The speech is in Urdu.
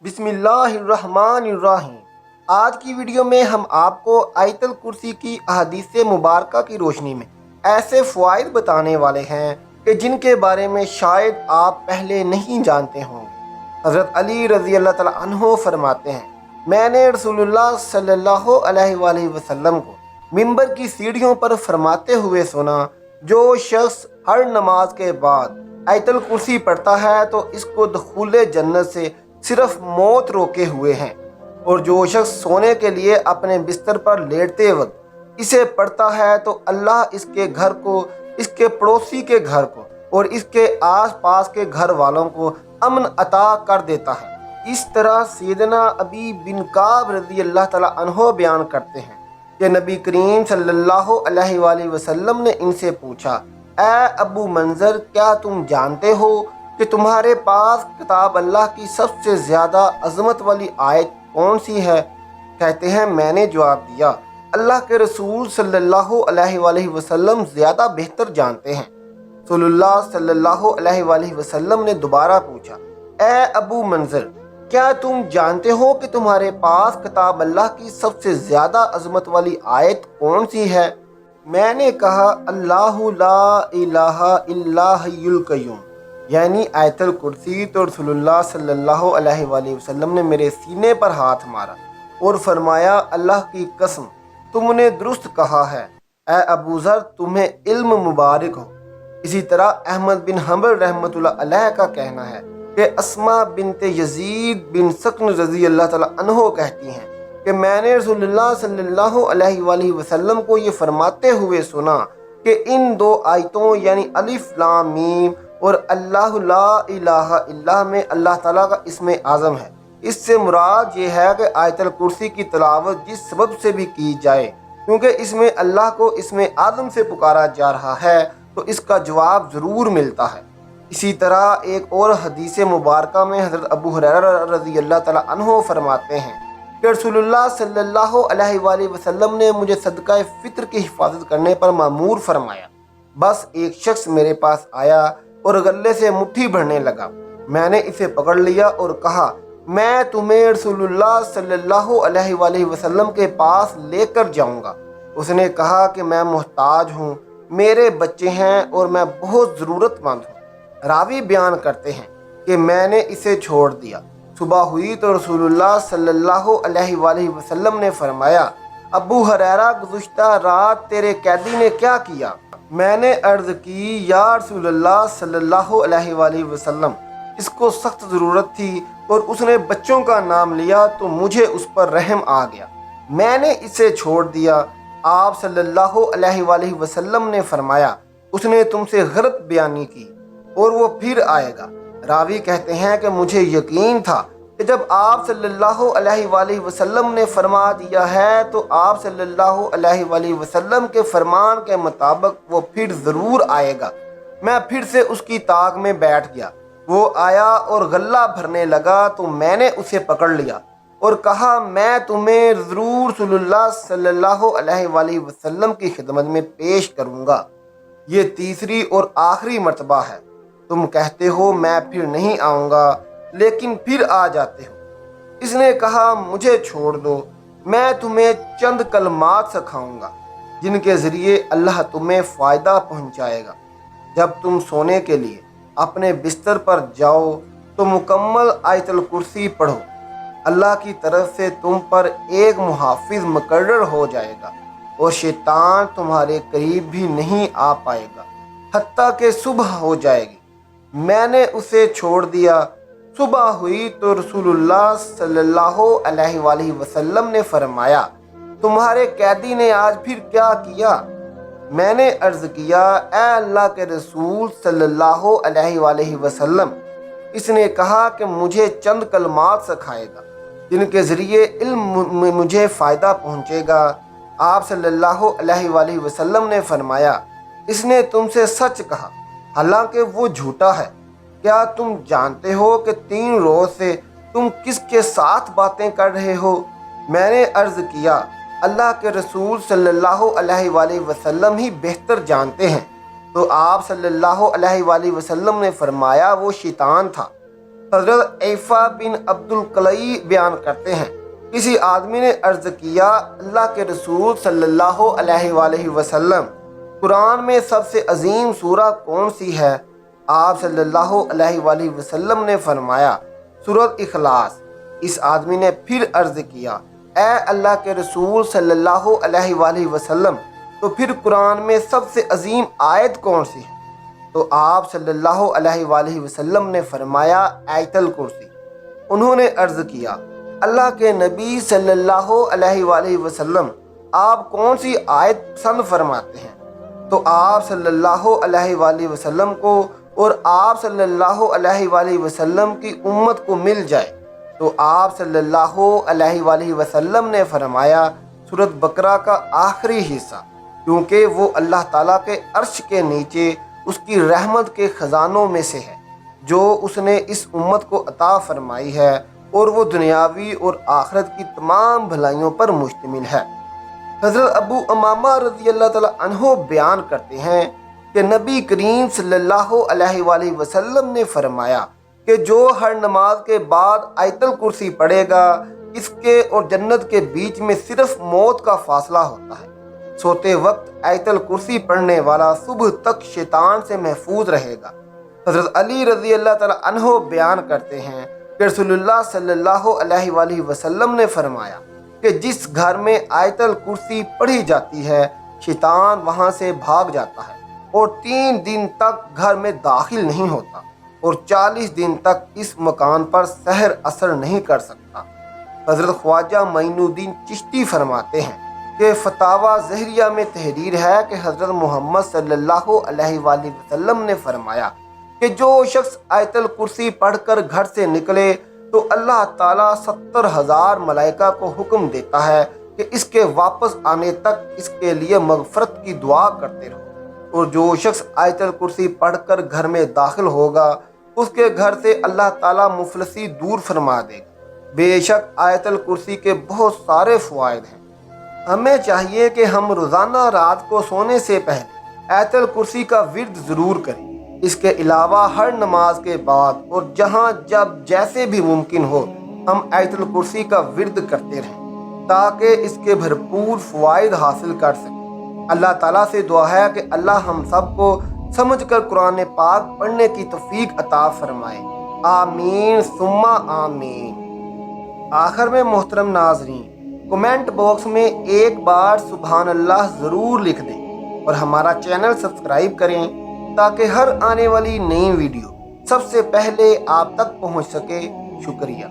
بسم اللہ الرحمن الرحیم۔ آج کی ویڈیو میں ہم آپ کو آیت الکرسی کی احادیث مبارکہ کی روشنی میں ایسے فوائد بتانے والے ہیں کہ جن کے بارے میں شاید آپ پہلے نہیں جانتے ہوں گے۔ حضرت علی رضی اللہ تعالیٰ عنہ فرماتے ہیں، میں نے رسول اللہ صلی اللہ علیہ وآلہ وسلم کو ممبر کی سیڑھیوں پر فرماتے ہوئے سنا، جو شخص ہر نماز کے بعد آیت الکرسی پڑھتا ہے تو اس کو دخول جنت سے صرف موت روکے ہوئے ہیں، اور جو شخص سونے کے لیے اپنے بستر پر لیٹتے وقت اسے پڑھتا ہے تو اللہ اس کے گھر کو، اس کے پڑوسی کے گھر کو اور اس کے آس پاس کے گھر والوں کو امن عطا کر دیتا ہے۔ اس طرح سیدنا ابی بن کعب رضی اللہ تعالیٰ عنہ بیان کرتے ہیں کہ نبی کریم صلی اللہ علیہ وآلہ وسلم نے ان سے پوچھا، اے ابو منظر، کیا تم جانتے ہو کہ تمہارے پاس کتاب اللہ کی سب سے زیادہ عظمت والی آیت کون سی ہے؟ کہتے ہیں، میں نے جواب دیا، اللہ کے رسول صلی اللہ علیہ وآلہ وسلم زیادہ بہتر جانتے ہیں۔ رسول اللہ صلی اللہ علیہ وآلہ وسلم نے دوبارہ پوچھا، اے ابو منظر، کیا تم جانتے ہو کہ تمہارے پاس کتاب اللہ کی سب سے زیادہ عظمت والی آیت کون سی ہے؟ میں نے کہا، اللہ لا الہ الا حی القیوم، یعنی آیت الکرسی۔ تو رسول اللہ صلی اللہ علیہ وآلہ وسلم نے میرے سینے پر ہاتھ مارا اور فرمایا، اللہ کی قسم، تم نے درست کہا ہے، اے ابو ذر، تمہیں علم مبارک ہو۔ اسی طرح احمد بن حنبل رحمۃ اللہ علیہ کا کہنا ہے کہ اسماء بنت یزید بن سکن رضی اللہ تعالیٰ عنہ کہتی ہیں کہ میں نے رسول اللہ صلی اللہ علیہ وآلہ وسلم کو یہ فرماتے ہوئے سنا کہ ان دو آیتوں یعنی الف لام میم اور اللہ لا الہ الا میں اللہ تعالیٰ کا اسم اعظم ہے۔ اس سے مراد یہ ہے کہ آیت الکرسی کی تلاوت جس سبب سے بھی کی جائے، کیونکہ اس میں اللہ کو اسم اعظم سے پکارا جا رہا ہے، تو اس کا جواب ضرور ملتا ہے۔ اسی طرح ایک اور حدیث مبارکہ میں حضرت ابو ہریرہ رضی اللہ تعالیٰ عنہ فرماتے ہیں کہ رسول اللہ صلی اللہ علیہ وآلہ وسلم نے مجھے صدقہ فطر کی حفاظت کرنے پر مأمور فرمایا۔ بس ایک شخص میرے پاس آیا اور غلے سے مٹھی بھرنے لگا۔ میں نے اسے پکڑ لیا اور کہا، میں تمہیں رسول اللہ صلی اللہ علیہ وآلہ وسلم کے پاس لے کر جاؤں گا۔ اس نے کہا کہ میں محتاج ہوں، میرے بچے ہیں اور میں بہت ضرورت مند ہوں۔ راوی بیان کرتے ہیں کہ میں نے اسے چھوڑ دیا۔ صبح ہوئی تو رسول اللہ صلی اللہ علیہ وآلہ وسلم نے فرمایا، ابو ہریرہ، گزشتہ رات تیرے قیدی نے کیا کیا؟ میں نے عرض کی، یا رسول اللہ صلی اللہ علیہ وآلہ وسلم، اس کو سخت ضرورت تھی اور اس نے بچوں کا نام لیا تو مجھے اس پر رحم آ گیا، میں نے اسے چھوڑ دیا۔ آپ صلی اللہ علیہ وآلہ وسلم نے فرمایا، اس نے تم سے غلط بیانی کی اور وہ پھر آئے گا۔ راوی کہتے ہیں کہ مجھے یقین تھا کہ جب آپ صلی اللہ علیہ وآلہ وسلم نے فرما دیا ہے تو آپ صلی اللہ علیہ وآلہ وسلم کے فرمان کے مطابق وہ پھر ضرور آئے گا۔ میں پھر سے اس کی طاق میں بیٹھ گیا۔ وہ آیا اور غلہ بھرنے لگا تو میں نے اسے پکڑ لیا اور کہا، میں تمہیں ضرور رسول اللہ صلی اللہ علیہ وآلہ وسلم کی خدمت میں پیش کروں گا۔ یہ تیسری اور آخری مرتبہ ہے۔ تم کہتے ہو میں پھر نہیں آؤں گا، لیکن پھر آ جاتے ہو۔ اس نے کہا، مجھے چھوڑ دو، میں تمہیں چند کلمات سکھاؤں گا جن کے ذریعے اللہ تمہیں فائدہ پہنچائے گا۔ جب تم سونے کے لیے اپنے بستر پر جاؤ تو مکمل آیت الکرسی پڑھو۔ اللہ کی طرف سے تم پر ایک محافظ مقرر ہو جائے گا اور شیطان تمہارے قریب بھی نہیں آ پائے گا حتیٰ کہ صبح ہو جائے گی۔ میں نے اسے چھوڑ دیا۔ صبح ہوئی تو رسول اللہ صلی اللہ علیہ وآلہ وسلم نے فرمایا، تمہارے قیدی نے آج پھر کیا کیا؟ میں نے عرض کیا، اے اللہ کے رسول صلی اللہ علیہ وآلہ وسلم، اس نے کہا کہ مجھے چند کلمات سکھائے گا جن کے ذریعے علم میں مجھے فائدہ پہنچے گا۔ آپ صلی اللہ علیہ وآلہ وسلم نے فرمایا، اس نے تم سے سچ کہا، حالانکہ وہ جھوٹا ہے۔ کیا تم جانتے ہو کہ 3 روز سے تم کس کے ساتھ باتیں کر رہے ہو؟ میں نے عرض کیا، اللہ کے رسول صلی اللہ علیہ وآلہ وسلم ہی بہتر جانتے ہیں۔ تو آپ صلی اللہ علیہ وآلہ وسلم نے فرمایا، وہ شیطان تھا۔ حضرت عیفہ بن عبدل کلئی بیان کرتے ہیں، کسی آدمی نے عرض کیا، اللہ کے رسول صلی اللہ علیہ وآلہ وسلم، قرآن میں سب سے عظیم سورہ کون سی ہے؟ آپ صلی اللہ علیہ وآلہ وسلم نے فرمایا، سورۃ اخلاص۔ اس آدمی نے پھر عرض کیا، اے اللہ کے رسول صلی اللہ علیہ وآلہ وسلم، تو پھر قرآن میں سب سے عظیم آیت کون سی ہے؟ تو آپ صلی اللہ علیہ وآلہ وسلم نے فرمایا، آیت الکرسی۔ انہوں نے عرض کیا، اللہ کے نبی صلی اللہ علیہ وآلہ وسلم، آپ کون سی آیت پسند فرماتے ہیں؟ تو آپ صلی اللہ علیہ وآلہ وسلم کو اور آپ صلی اللہ علیہ وآلہ وسلم کی امت کو مل جائے تو آپ صلی اللہ علیہ وآلہ وسلم نے فرمایا، سورۃ بقرہ کا آخری حصہ، کیونکہ وہ اللہ تعالیٰ کے عرش کے نیچے اس کی رحمت کے خزانوں میں سے ہے جو اس نے اس امت کو عطا فرمائی ہے، اور وہ دنیاوی اور آخرت کی تمام بھلائیوں پر مشتمل ہے۔ حضرت ابو امامہ رضی اللہ تعالیٰ عنہ بیان کرتے ہیں کہ نبی کریم صلی اللہ علیہ وآلہ وسلم نے فرمایا کہ جو ہر نماز کے بعد آیت الکرسی پڑھے گا، اس کے اور جنت کے بیچ میں صرف موت کا فاصلہ ہوتا ہے۔ سوتے وقت آیت الکرسی پڑھنے والا صبح تک شیطان سے محفوظ رہے گا۔ حضرت علی رضی اللہ تعالیٰ عنہ بیان کرتے ہیں کہ رسول اللہ صلی اللہ علیہ وآلہ وسلم نے فرمایا کہ جس گھر میں آیت الکرسی پڑھی جاتی ہے، شیطان وہاں سے بھاگ جاتا ہے اور 3 دن تک گھر میں داخل نہیں ہوتا، اور 40 دن تک اس مکان پر سحر اثر نہیں کر سکتا۔ حضرت خواجہ معین الدین چشتی فرماتے ہیں کہ فتاویٰ زہریہ میں تحریر ہے کہ حضرت محمد صلی اللہ علیہ وآلہ وسلم نے فرمایا کہ جو شخص آیت الکرسی پڑھ کر گھر سے نکلے تو اللہ تعالیٰ 70,000 ملائکہ کو حکم دیتا ہے کہ اس کے واپس آنے تک اس کے لیے مغفرت کی دعا کرتے رہو، اور جو شخص آیت الکرسی پڑھ کر گھر میں داخل ہوگا اس کے گھر سے اللہ تعالیٰ مفلسی دور فرما دے گا۔ بے شک آیت الکرسی کے بہت سارے فوائد ہیں۔ ہمیں چاہیے کہ ہم روزانہ رات کو سونے سے پہلے آیت الکرسی کا ورد ضرور کریں۔ اس کے علاوہ ہر نماز کے بعد اور جہاں جب جیسے بھی ممکن ہو ہم آیت الکرسی کا ورد کرتے رہیں تاکہ اس کے بھرپور فوائد حاصل کر سکیں۔ اللہ تعالیٰ سے دعا ہے کہ اللہ ہم سب کو سمجھ کر قرآن پاک پڑھنے کی توفیق عطا فرمائے، آمین ثم آمین۔ آخر میں محترم ناظرین، کمنٹ باکس میں ایک بار سبحان اللہ ضرور لکھ دیں اور ہمارا چینل سبسکرائب کریں تاکہ ہر آنے والی نئی ویڈیو سب سے پہلے آپ تک پہنچ سکے۔ شکریہ۔